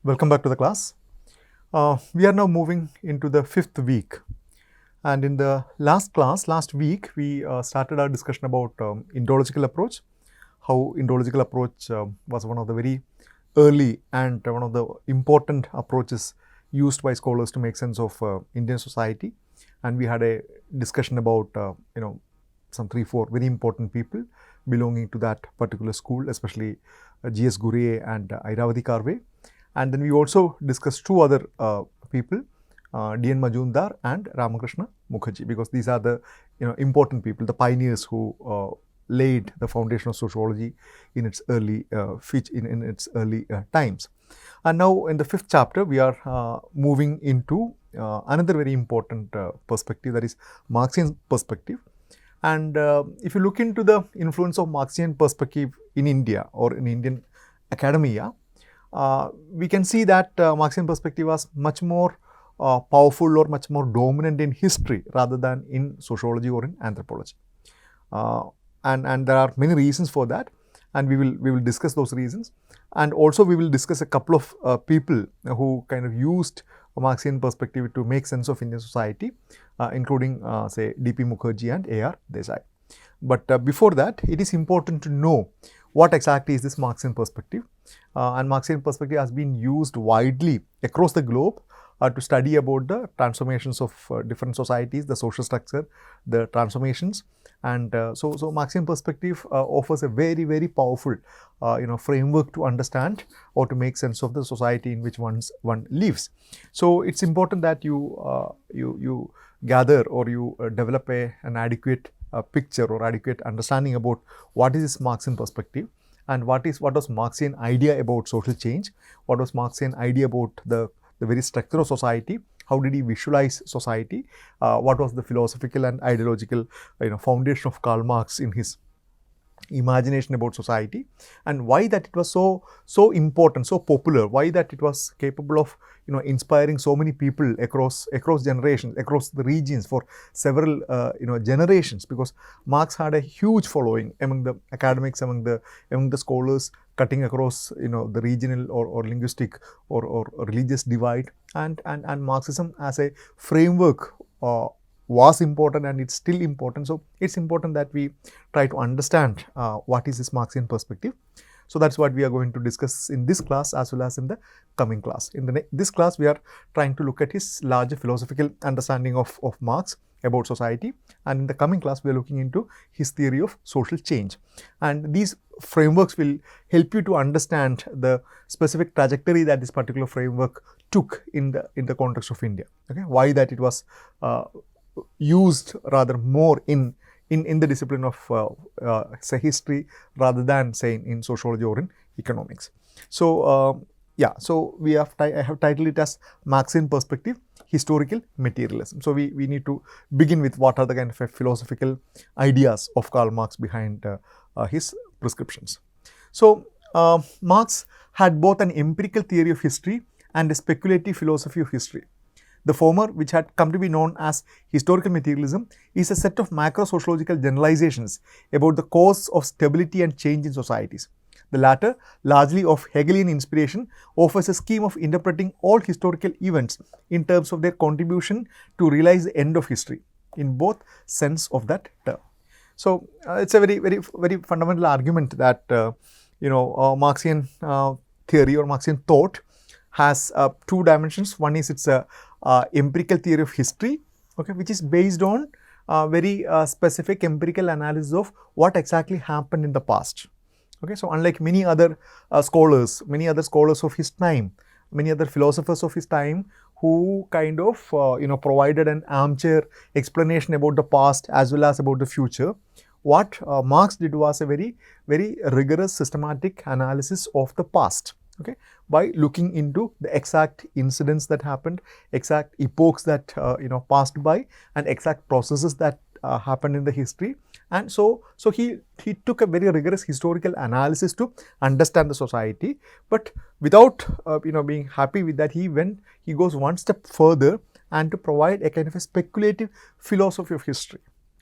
Welcome back to the class. We are now moving into the fifth week, and in the last week, we started our discussion about ontological approach, how ontological approach was one of the very early and one of the important approaches used by scholars to make sense of Indian society. And we had a discussion about some 3-4 very important people belonging to that particular school, especially G.S. Ghurye and Airavati Karve. And then we also discussed two other people, D.N. Majumdar and Ramakrishna Mukherjee, because these are the important people, the pioneers who laid the foundation of sociology in its early times. And now in the fifth chapter, we are moving into another very important perspective, that is Marxian perspective. And if you look into the influence of Marxian perspective in India or in Indian academia, we can see that Marxian perspective was much more powerful or much more dominant in history rather than in sociology or in anthropology. And there are many reasons for that, and we will discuss those reasons. And also we will discuss a couple of people who kind of used a Marxian perspective to make sense of Indian society, including say D.P. Mukherjee and A.R. Desai. But before that, it is important to know what exactly is this Marxian perspective. And Marxian perspective has been used widely across the globe to study about the transformations of different societies, the social structure, the transformations. And so Marxian perspective offers a very, very powerful framework to understand or to make sense of the society in which one lives. So it's important that you gather or you develop an adequate picture or adequate understanding about what is this Marxian perspective, and what was Marxian idea about social change, what was Marxian idea about the very structure of society, how did he visualize society, what was the philosophical and ideological foundation of Karl Marx in his imagination about society, and why that it was so important, so popular, why that it was capable of inspiring so many people across generations, across the regions for several generations, because Marx had a huge following among the academics, among the scholars, cutting across the regional or linguistic or religious divide, and Marxism as a framework was important, and it's still important. So it's important that we try to understand what is this Marxian perspective. So that's what we are going to discuss in this class as well as in the coming class. In this class, we are trying to look at his larger philosophical understanding of Marx about society, and in the coming class, we are looking into his theory of social change. And these frameworks will help you to understand the specific trajectory that this particular framework took in the context of India. Okay, why that it was used rather more in the discipline of say history rather than say in sociology or in economics. So so I have titled it as Marxian perspective, historical materialism. So we need to begin with what are the kind of philosophical ideas of Karl Marx behind his prescriptions. So Marx had both an empirical theory of history and a speculative philosophy of history. The former, which had come to be known as historical materialism, is a set of macro-sociological generalizations about the cause of stability and change in societies. The latter, largely of Hegelian inspiration, offers a scheme of interpreting all historical events in terms of their contribution to realize the end of history, in both sense of that term. So it's a very, very, very fundamental argument that Marxian theory or Marxian thought has two dimensions. One is it's a empirical theory of history, okay, which is based on very specific empirical analysis of what exactly happened in the past. Okay, so unlike many other scholars of his time, many other philosophers of his time who kind of provided an armchair explanation about the past as well as about the future, what Marx did was a very, very rigorous systematic analysis of the past. Okay, by looking into the exact incidents that happened, exact epochs that passed by, and exact processes that happened in the history. And so he took a very rigorous historical analysis to understand the society, but without being happy with that, he goes one step further and to provide a kind of a speculative philosophy of history.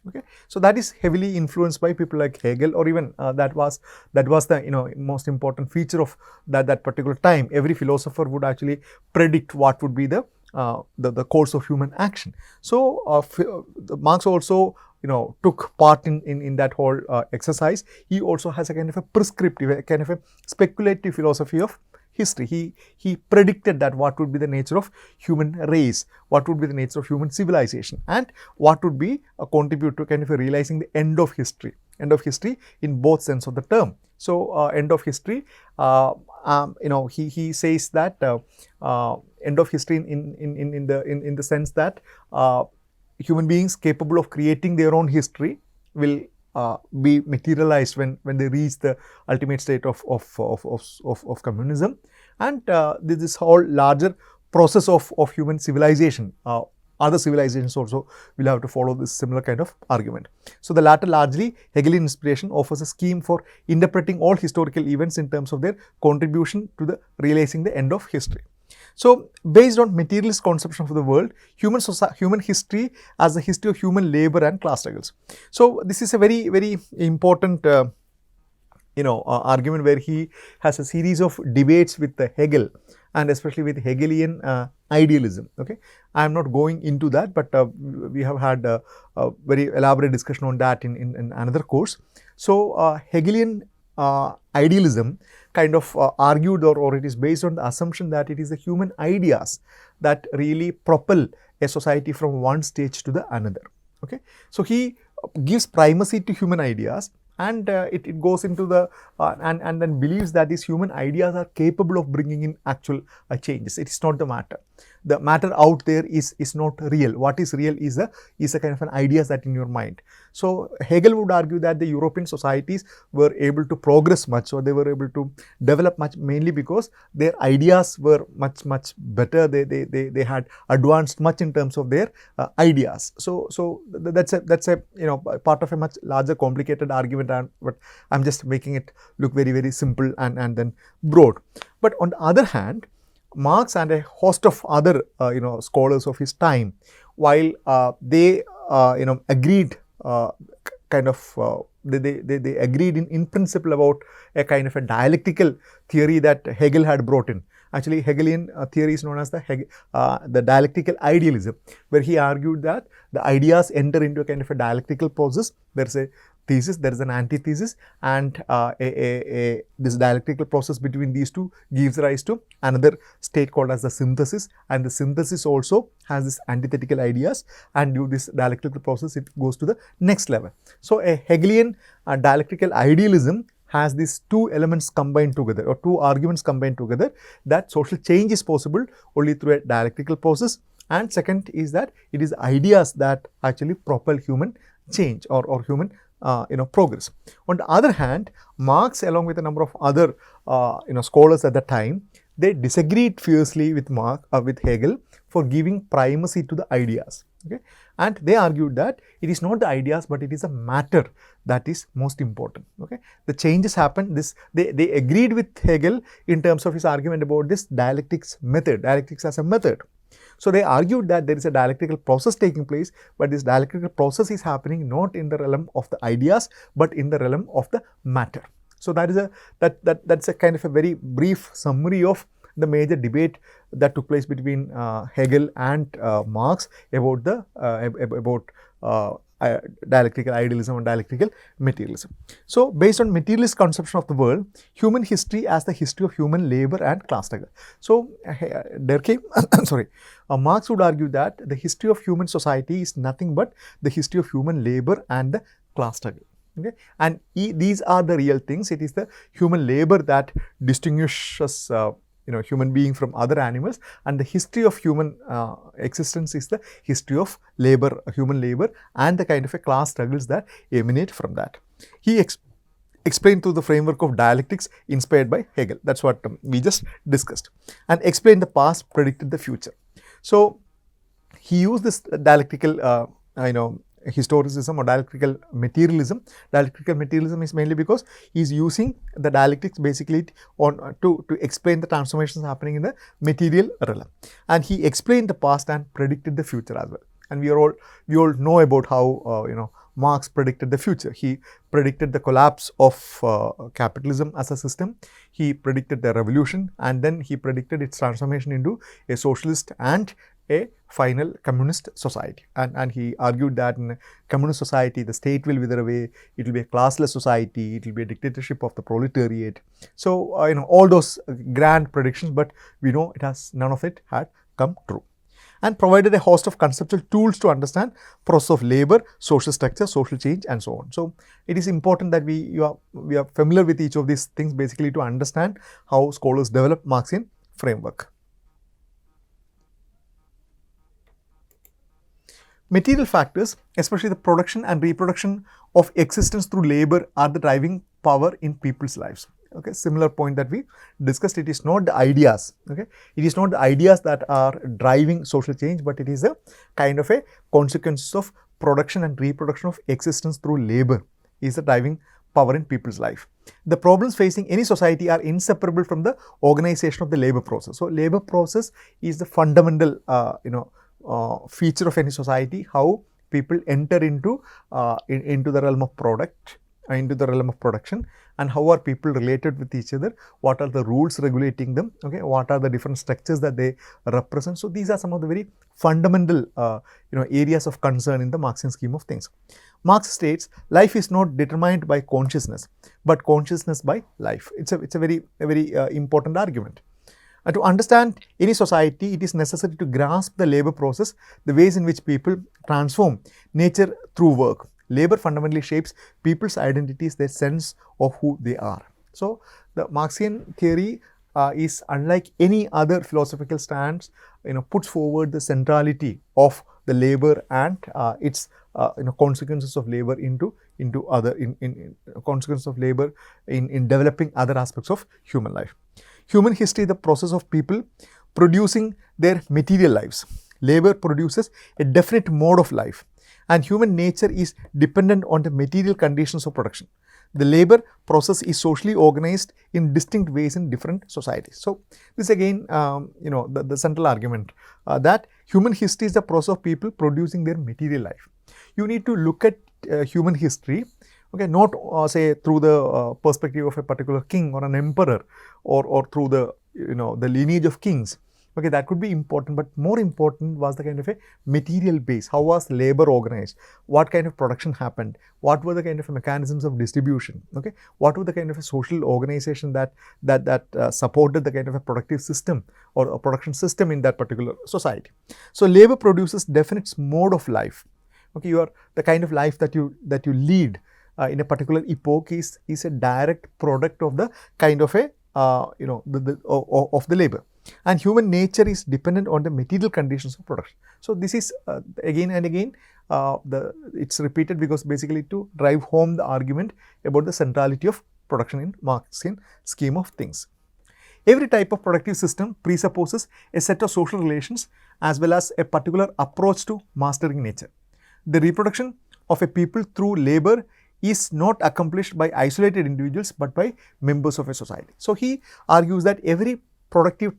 Okay, so that is heavily influenced by people like Hegel, or even that was the most important feature of that particular time. Every philosopher would actually predict what would be the course of human action. So Marx also took part in that whole exercise. He also has a kind of a prescriptive, a kind of a speculative philosophy of history. He predicted that what would be the nature of human race, what would be the nature of human civilization, and what would be a contribute to kind of realizing the end of history in both sense of the term. So end of history, he says that end of history in the sense that human beings capable of creating their own history will be materialized when they reach the ultimate state of communism, and this whole larger process of human civilization. Other civilizations also will have to follow this similar kind of argument. So the latter, largely Hegelian inspiration, offers a scheme for interpreting all historical events in terms of their contribution to the realizing the end of history. So based on materialist conception of the world, human history as the history of human labor and class struggles. So this is a very important argument where he has a series of debates with Hegel, and especially with Hegelian idealism. Okay, I am not going into that, but we have had a very elaborate discussion on that in another course. So Hegelian idealism kind of argued, or it is based on the assumption that it is the human ideas that really propel a society from one stage to the another. Okay, so he gives primacy to human ideas, and it goes into the and then believes that these human ideas are capable of bringing in actual changes. It is not the matter. The matter out there is not real. What is real is a kind of an ideas that in your mind. So Hegel would argue that the European societies were able to progress much, or they were able to develop much, mainly because their ideas were much better. They had advanced much in terms of their ideas. So that's a part of a much larger complicated argument, but I'm just making it look very simple and then broad. But on the other hand, Marx and a host of other scholars of his time, while they agreed they agreed in principle about a kind of a dialectical theory that Hegel had brought in. Actually, Hegelian theory is known as the dialectical idealism, where he argued that the ideas enter into a kind of a dialectical process. There is a thesis, there is an antithesis, and this dialectical process between these two gives rise to another state called as the synthesis, and the synthesis also has this antithetical ideas, and due to this dialectical process it goes to the next level. So a Hegelian dialectical idealism has these two elements combined together, or two arguments combined together, that social change is possible only through a dialectical process, and second is that it is ideas that actually propel human change or human progress. On the other hand, Marx, along with a number of other scholars at the time, they disagreed fiercely with Hegel for giving primacy to the ideas. Okay, and they argued that it is not the ideas, but it is a matter that is most important. Okay, the changes happen. They agreed with Hegel in terms of his argument about this dialectics as a method. So they argued that there is a dialectical process taking place, but this dialectical process is happening not in the realm of the ideas, but in the realm of the matter. So that's a kind of a very brief summary of the major debate that took place between Hegel and Marx about dialectical idealism and dialectical materialism. So based on materialist conception of the world, human history as the history of human labor and class struggle. So Marx would argue that the history of human society is nothing but the history of human labor and the class struggle. Okay, and these are the real things. It is the human labor that distinguishes human being from other animals, and the history of human existence is the history of labor, human labor, and the kind of a class struggles that emanate from that. He explained through the framework of dialectics inspired by Hegel. That's what we just discussed, and explained the past, predicted the future. So he used this dialectical historicism or dialectical materialism. Dialectical materialism is mainly because he is using the dialectics basically to explain the transformations happening in the material realm, and he explained the past and predicted the future as well. And we all know about how Marx predicted the future. He predicted the collapse of capitalism as a system. He predicted the revolution, and then he predicted its transformation into a socialist and a final communist society. And he argued that in a communist society, the state will wither away, it will be a classless society, it will be a dictatorship of the proletariat. So, all those grand predictions, but we know none of it had come true. And provided a host of conceptual tools to understand process of labor, social structure, social change, and so on. So, it is important that we are familiar with each of these things basically to understand how scholars develop Marxian framework. Material factors, especially the production and reproduction of existence through labor, are the driving power in people's lives. Okay, similar point that we discussed. It is not the ideas. Okay, it is not the ideas that are driving social change, but it is a kind of a consequence of production and reproduction of existence through labor is the driving power in people's life. The problems facing any society are inseparable from the organization of the labor process. So, labor process is the fundamental, feature of any society. How people enter into the realm of into the realm of production, and how are people related with each other, what are the rules regulating them, okay, what are the different structures that they represent. So, these are some of the very fundamental areas of concern in the Marxian scheme of things. Marx states life is not determined by consciousness, but consciousness by life. It's a very important argument. To understand any society, it is necessary to grasp the labor process, the ways in which people transform nature through work. Labor fundamentally shapes people's identities, their sense of who they are. So, the Marxian theory is unlike any other philosophical stance, puts forward the centrality of the labor and its consequences of labor into consequences of labor in developing other aspects of human life. Human history, the process of people producing their material lives. Labor produces a definite mode of life, and human nature is dependent on the material conditions of production. The labor process is socially organized in distinct ways in different societies. So, this again, the central argument that human history is the process of people producing their material life. You need to look at human history, okay, not say through the perspective of a particular king or an emperor, or through the the lineage of kings. Okay, that could be important, but more important was the kind of a material base. How was labor organized? What kind of production happened? What were the kind of mechanisms of distribution? Okay, what were the kind of a social organization that supported the kind of a productive system or a production system in that particular society? So, labor produces definite mode of life. Okay, the kind of life that you lead in a particular epoch is a direct product of the kind of a of the labor. And human nature is dependent on the material conditions of production. So, this is again and again it's repeated because basically to drive home the argument about the centrality of production in Marxian scheme of things. Every type of productive system presupposes a set of social relations as well as a particular approach to mastering nature. The reproduction of a people through labor is not accomplished by isolated individuals, but by members of a society. So, he argues that every productive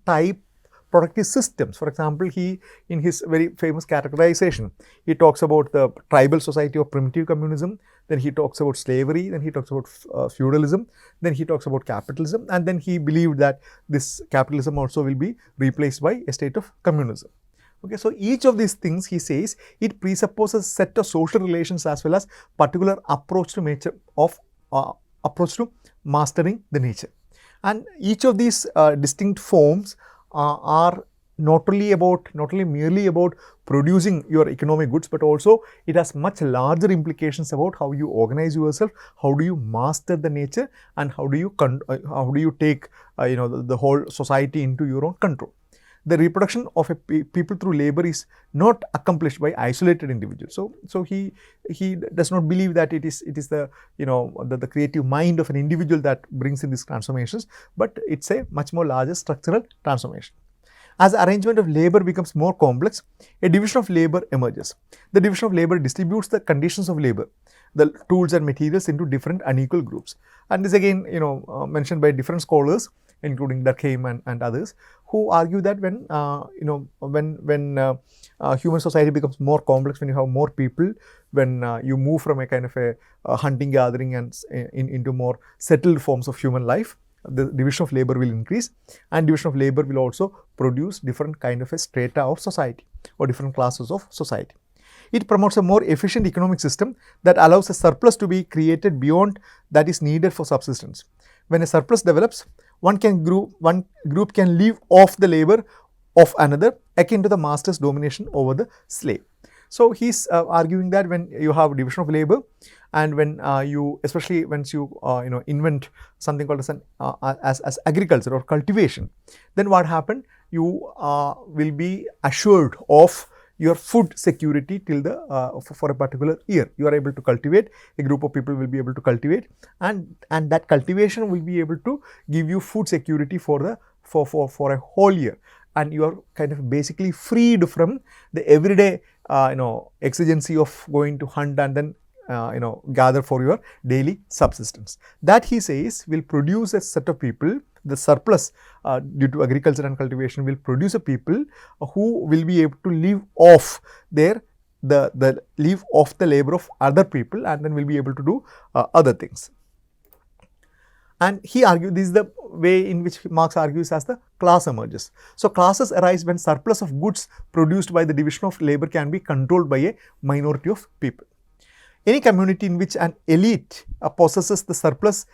systems, for example, he in his very famous categorization, he talks about the tribal society or primitive communism, then he talks about slavery, then he talks about feudalism, then he talks about capitalism, and then he believed that this capitalism also will be replaced by a state of communism. Okay, so each of these things, he says, it presupposes a set of social relations as well as particular approach to nature approach to mastering the nature. And each of these distinct forms are not merely about producing your economic goods, but also it has much larger implications about how you organize yourself, how do you master the nature, and how do you take the whole society into your own control. The reproduction of a people through labor is not accomplished by isolated individuals. So he does not believe that it is the the creative mind of an individual that brings in these transformations, but it's a much more larger structural transformation. As the arrangement of labor becomes more complex, a division of labor emerges. The division of labor distributes the conditions of labor, the tools and materials into different unequal groups. And this again mentioned by different scholars including Durkheim and others, who argue that when human society becomes more complex, when you have more people, when you move from a kind of a hunting gathering and into more settled forms of human life, the division of labor will increase, and division of labor will also produce different kind of a strata of society or different classes of society. It promotes a more efficient economic system that allows a surplus to be created beyond that is needed for subsistence. When a surplus develops, one group can live off the labor of another, akin to the master's domination over the slave. So he's arguing that when you have division of labor, and when especially once you invent something called as agriculture or cultivation, then what happened? You will be assured of your food security till the for a particular year. You are able to cultivate, a group of people will be able to cultivate, and that cultivation will be able to give you food security for a whole year, and you are kind of basically freed from the everyday exigency of going to hunt and then gather for your daily subsistence. That, he says, will produce a set of people. The surplus due to agriculture and cultivation will produce a people who will be able to live off the labor of other people, and then will be able to do other things. And he argues, this is the way in which Marx argues as the class emerges. So classes arise when surplus of goods produced by the division of labor can be controlled by a minority of people. Any community in which an elite possesses the surplus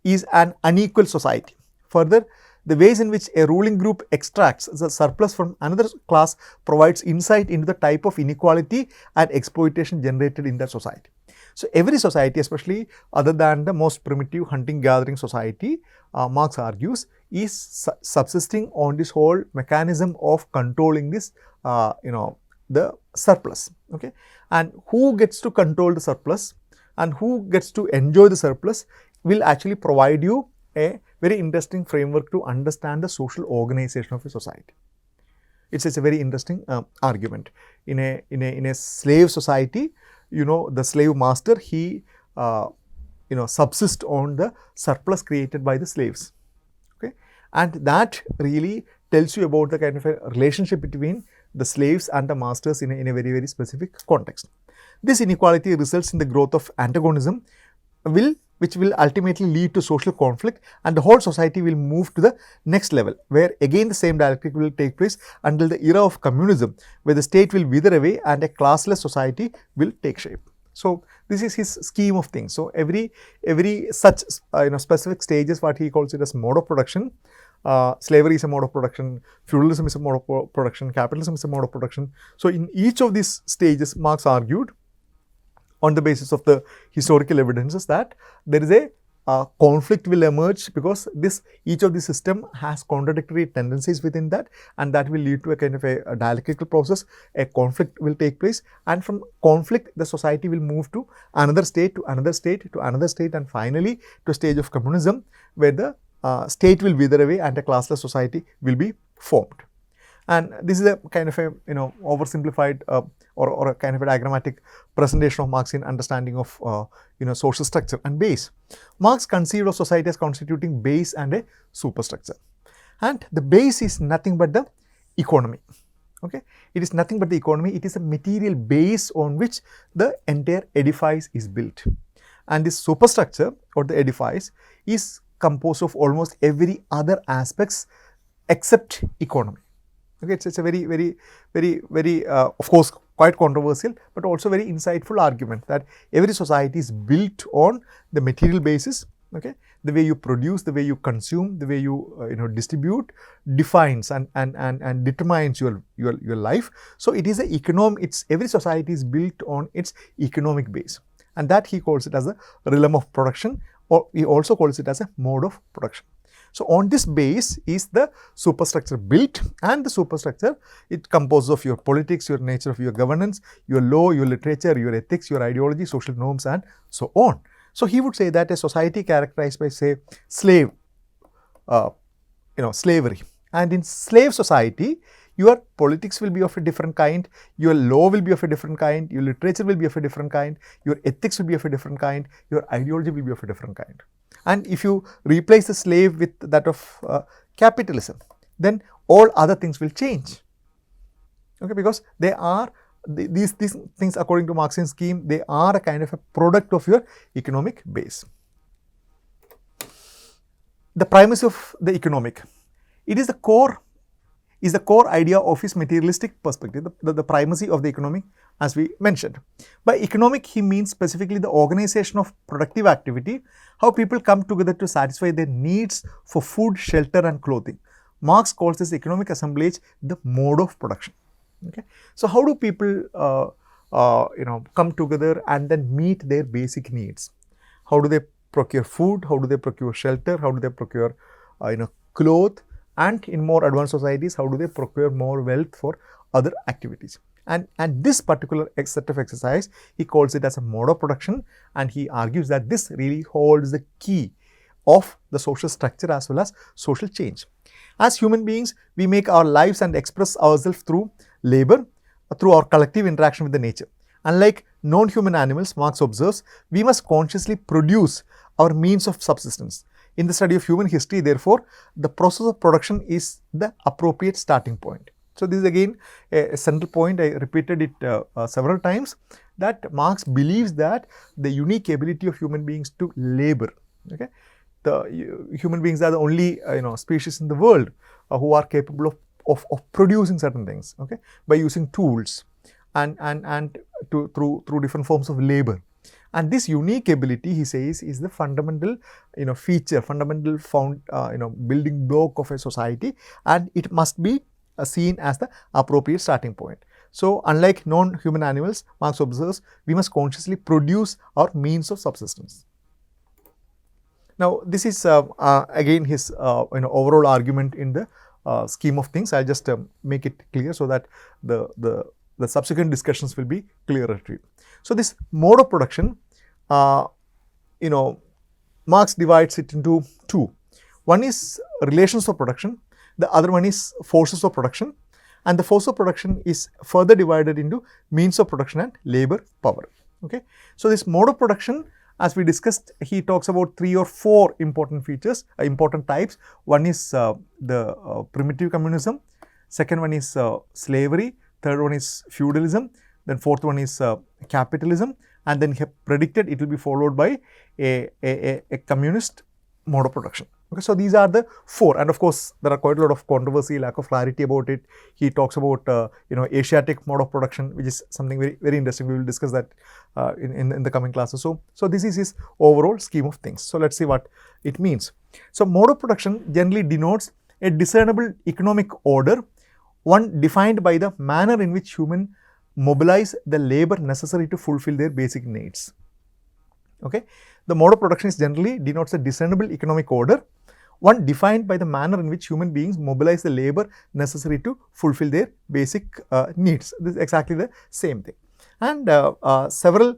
is an unequal society. Further, the ways in which a ruling group extracts the surplus from another class provides insight into the type of inequality and exploitation generated in that society. So every society, especially other than the most primitive hunting-gathering society, Marx argues, is subsisting on this whole mechanism of controlling this, the surplus. Okay, and who gets to control the surplus and who gets to enjoy the surplus will actually provide you a very interesting framework to understand the social organization of a society. It's a very interesting argument. In a slave society, the slave master, he subsists on the surplus created by the slaves. Okay, and that really tells you about the kind of a relationship between the slaves and the masters in a very, very specific context. This inequality results in the growth of antagonism, which will ultimately lead to social conflict, and the whole society will move to the next level, where again the same dialectic will take place until the era of communism, where the state will wither away and a classless society will take shape. So this is his scheme of things. So every such specific stages, what he calls it as mode of production. Slavery is a mode of production, feudalism is a mode of production, capitalism is a mode of production. So in each of these stages, Marx argued, on the basis of the historical evidences, that there is a conflict will emerge, because each of the system has contradictory tendencies within that, and that will lead to a kind of a dialectical process. A conflict will take place, and from conflict the society will move to another state, to another state, to another state, and finally to a stage of communism, where the state will wither away and a classless society will be formed. And this is a kind of a oversimplified or a kind of a diagrammatic presentation of Marxian understanding of social structure and base. Marx conceived of society as constituting base and a superstructure, and the base is nothing but the economy. Okay, it is nothing but the economy. It is a material base on which the entire edifice is built, and this superstructure or the edifice is composed of almost every other aspects except economy. Okay, it's a very of course quite controversial, but also very insightful argument that every society is built on the material basis. Okay, the way you produce, the way you consume, the way you distribute defines and determines your life. So it is every society is built on its economic base, and that he calls it as a realm of production, or he also calls it as a mode of production. So on this base is the superstructure built, and the superstructure, it composes of your politics, your nature of your governance, your law, your literature, your ethics, your ideology, social norms, and so on. So he would say that a society characterized by, say, slavery, and in slave society your politics will be of a different kind, your law will be of a different kind, your literature will be of a different kind, your ethics will be of a different kind, your ideology will be of a different kind. And if you replace the slave with that of capitalism, then all other things will change. Okay, because they are these things, according to Marxian scheme, they are a kind of a product of your economic base. The primacy of the economic, it is the core idea of his materialistic perspective, the primacy of the economic, as we mentioned. By economic, he means specifically the organization of productive activity, how people come together to satisfy their needs for food, shelter and clothing. Marx calls this economic assemblage the mode of production. Okay. So, how do people come together and then meet their basic needs? How do they procure food? How do they procure shelter? How do they procure cloth? And in more advanced societies, how do they procure more wealth for other activities? And this particular set of exercise, he calls it as a mode of production, and he argues that this really holds the key of the social structure as well as social change. As human beings, we make our lives and express ourselves through labor, through our collective interaction with the nature. Unlike non-human animals, Marx observes, we must consciously produce our means of subsistence. In the study of human history, therefore, the process of production is the appropriate starting point. So, this is again a central point. I repeated it several times, that Marx believes that the unique ability of human beings to labor. Okay, the human beings are the only species in the world who are capable of producing certain things, okay, by using tools and through different forms of labor. And this unique ability, he says, is the fundamental feature, fundamental building block of a society, and it must be seen as the appropriate starting point. So, unlike non-human animals, Marx observes, we must consciously produce our means of subsistence. Now, this is again his overall argument in the scheme of things. I'll just make it clear so that the subsequent discussions will be clearer to you. So, this mode of production, Marx divides it into two. One is relations of production, the other one is forces of production, and the force of production is further divided into means of production and labor power. Okay. So, this mode of production, as we discussed, he talks about 3 or 4 important features, important types. One is the primitive communism, second one is slavery, third one is feudalism, then fourth one is capitalism, and then he predicted it will be followed by a communist mode of production. Okay, so these are the 4, and of course there are quite a lot of controversy, lack of clarity about it. He talks about Asiatic mode of production, which is something very, very interesting. We will discuss that in the coming classes. So this is his overall scheme of things. So let's see what it means. So mode of production generally denotes a discernible economic order, one defined by the manner in which humans mobilize the labor necessary to fulfill their basic needs. Okay, the mode of production is generally denotes a discernible economic order, one defined by the manner in which human beings mobilize the labor necessary to fulfill their basic needs. This is exactly the same thing. And several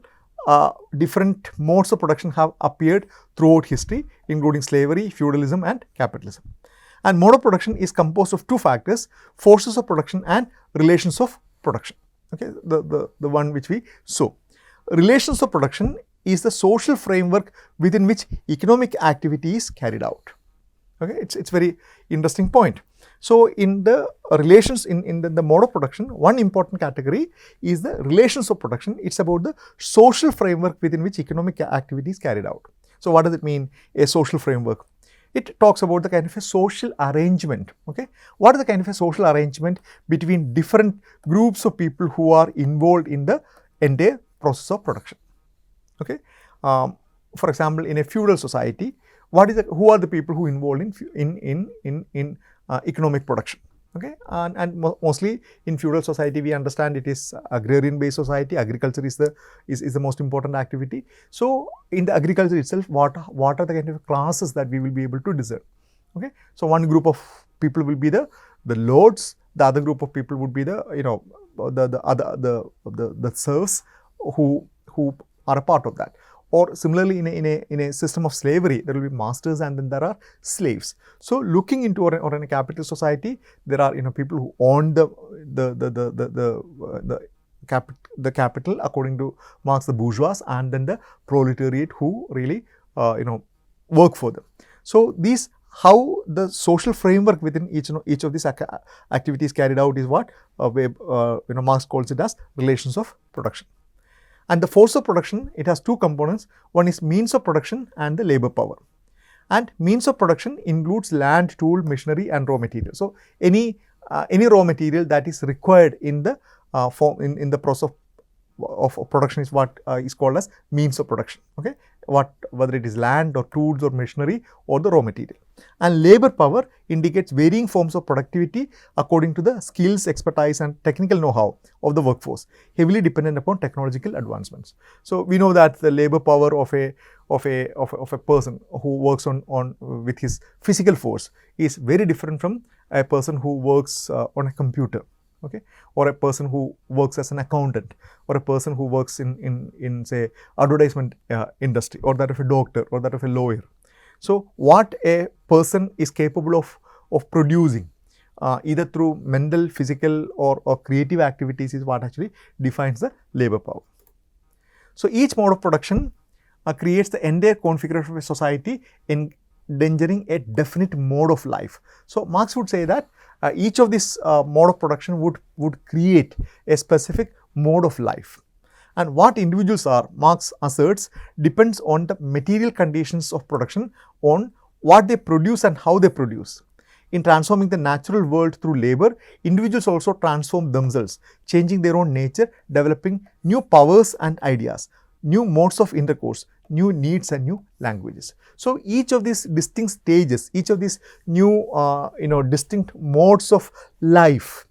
different modes of production have appeared throughout history, including slavery, feudalism and capitalism. And mode of production is composed of 2 factors, forces of production and relations of production. Okay, the one which we saw. Relations of production is the social framework within which economic activity is carried out. Okay, it's very interesting point. So, in the relations in the mode of production, one important category is the relations of production. It's about the social framework within which economic activity is carried out. So, what does it mean, a social framework? It talks about the kind of a social arrangement. Okay, what is the kind of a social arrangement between different groups of people who are involved in the entire process of production? Okay, for example, in a feudal society, who are the people who are involved in economic production? Okay, and mostly in feudal society, we understand it is agrarian based society. Agriculture is the most important activity. So, in the agriculture itself, what are the kind of classes that we will be able to discern? Okay, so one group of people will be the lords. The other group of people would be the serfs who are a part of that. or similarly in a system of slavery, there will be masters and then there are slaves. So looking into or in a capitalist society, there are people who own the capital, according to Marx, the bourgeois, and then the proletariat who really work for them. So these, how the social framework within each of these activities carried out is what Marx calls it as relations of production. And the force of production, it has two components. One is means of production and the labor power. And means of production includes land, tool, machinery and raw material. So any raw material that is required in the in the process of production is what is called as means of production. Okay, whether it is land or tools or machinery or the raw material. And labor power indicates varying forms of productivity according to the skills, expertise and technical know-how of the workforce, heavily dependent upon technological advancements. So we know that the labor power of a person who works on with his physical force is very different from a person who works on a computer. Okay, or a person who works as an accountant, or a person who works in say advertisement industry, or that of a doctor, or that of a lawyer. So what a person is capable of producing either through mental, physical or creative activities is what actually defines the labor power. So each mode of production creates the entire configuration of a society, endangering a definite mode of life. So Marx would say that each of this mode of production would create a specific mode of life. And what individuals are, Marx asserts, depends on the material conditions of production, on what they produce and how they produce. In transforming the natural world through labor, individuals also transform themselves, changing their own nature, developing new powers and ideas, new modes of intercourse, new needs and new languages. So each of these distinct stages, each of these new distinct modes of life,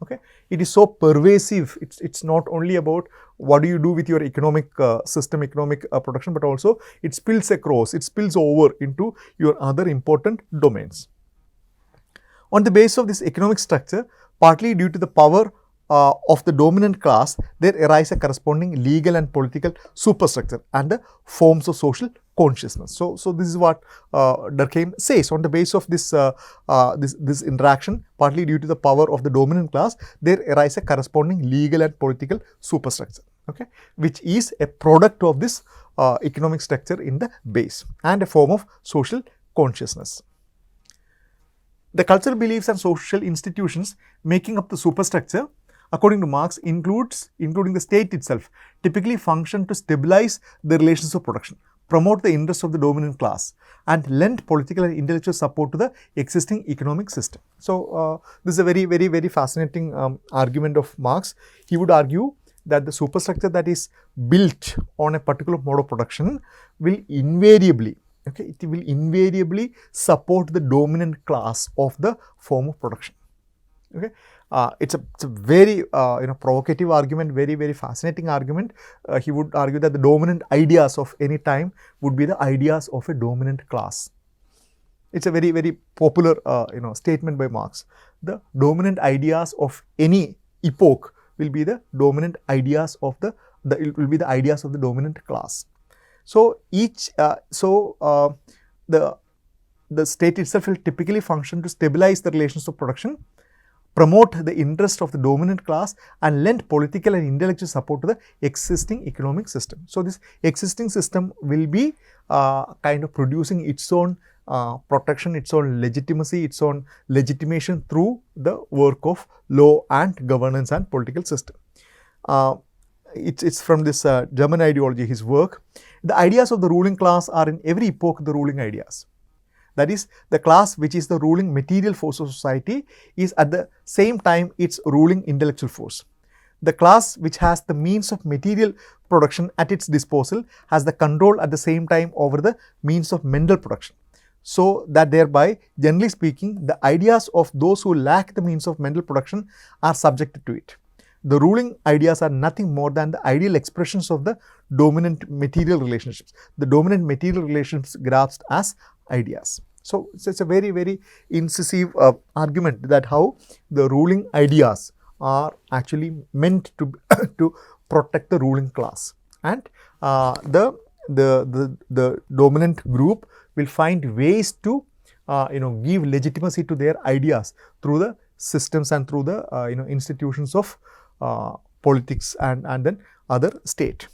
okay, it is so pervasive. It's not only about what do you do with your economic system, economic production, but also it spills across, it spills over into your other important domains. On the basis of this economic structure, partly due to the power of the dominant class, there arise a corresponding legal and political superstructure and the forms of social consciousness. So this is what Durkheim says. On the basis of this this interaction, partly due to the power of the dominant class, there arise a corresponding legal and political superstructure, okay, which is a product of this economic structure in the base and a form of social consciousness. The cultural beliefs and social institutions making up the superstructure, according to Marx, including the state itself, typically function to stabilize the relations of production, promote the interests of the dominant class, and lend political and intellectual support to the existing economic system. So this is a very, very, very fascinating argument of Marx. He would argue that the superstructure that is built on a particular mode of production will invariably, okay, it will invariably support the dominant class of the form of production. Okay, it's a very provocative argument, very, very fascinating argument. He would argue that the dominant ideas of any time would be the ideas of a dominant class. It's a very, very popular statement by Marx. The dominant ideas of any epoch will be the dominant ideas of the ideas of the dominant class. So the state itself will typically function to stabilize the relations of production, promote the interest of the dominant class, and lend political and intellectual support to the existing economic system. So this existing system will be kind of producing its own protection, its own legitimacy, its own legitimation through the work of law and governance and political system. It's from this German ideology, his work. The ideas of the ruling class are in every epoch the ruling ideas. That is, the class which is the ruling material force of society is at the same time its ruling intellectual force. The class which has the means of material production at its disposal has the control at the same time over the means of mental production. So that thereby, generally speaking, the ideas of those who lack the means of mental production are subjected to it. The ruling ideas are nothing more than the ideal expressions of the dominant material relationships. The dominant material relationships grasped as ideas. So it's a very, very incisive argument that how the ruling ideas are actually meant to to protect the ruling class, and the dominant group will find ways to give legitimacy to their ideas through the systems and through the institutions of politics and then other state.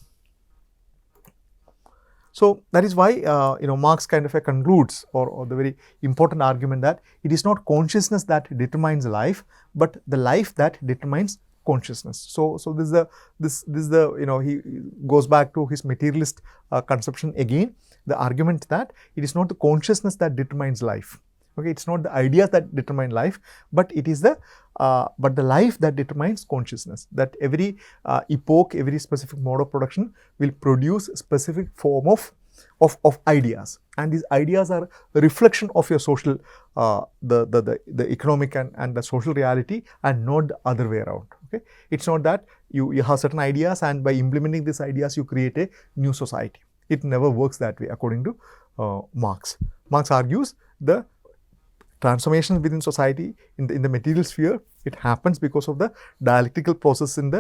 So that is why Marx kind of concludes or the very important argument that it is not consciousness that determines life, but the life that determines consciousness. So this is the he goes back to his materialist conception again. The argument that it is not the consciousness that determines life. Okay, it's not the ideas that determine life, but it is the life that determines consciousness. That every epoch, every specific mode of production will produce a specific form of ideas, and these ideas are a reflection of your social, the economic and the social reality, and not the other way around. Okay, it's not that you have certain ideas and by implementing these ideas you create a new society. It never works that way, according to Marx. Marx argues the transformation within society in the material sphere, it happens because of the dialectical processes in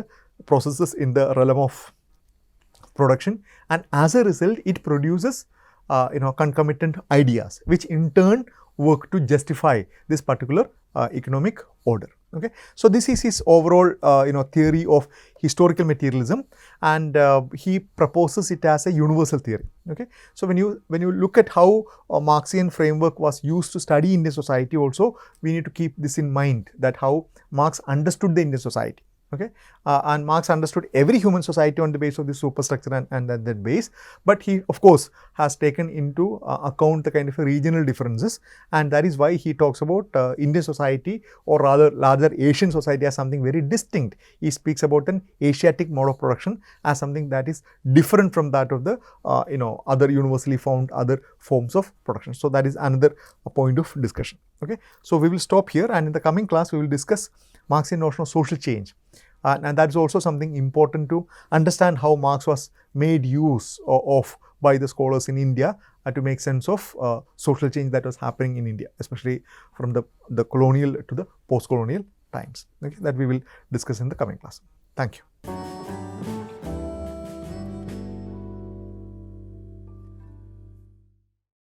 the realm of production, and as a result it produces concomitant ideas which in turn work to justify this particular economic order. Okay, so this is his overall theory of historical materialism, and he proposes it as a universal theory. Okay, so when you look at how a Marxian framework was used to study Indian society, also we need to keep this in mind, that how Marx understood the Indian society. Okay, and Marx understood every human society on the basis of the superstructure and that base, but he of course has taken into account the kind of regional differences, and that is why he talks about Indian society, or rather larger Asian society, as something very distinct. He speaks about an Asiatic mode of production as something that is different from that of the other universally found other forms of production. So that is another point of discussion. Okay, so we will stop here, and in the coming class we will discuss Marxian notion of social change. And that is also something important to understand, how Marx was made use of by the scholars in India to make sense of social change that was happening in India, especially from the colonial to the post-colonial times. Okay, that we will discuss in the coming class. Thank you.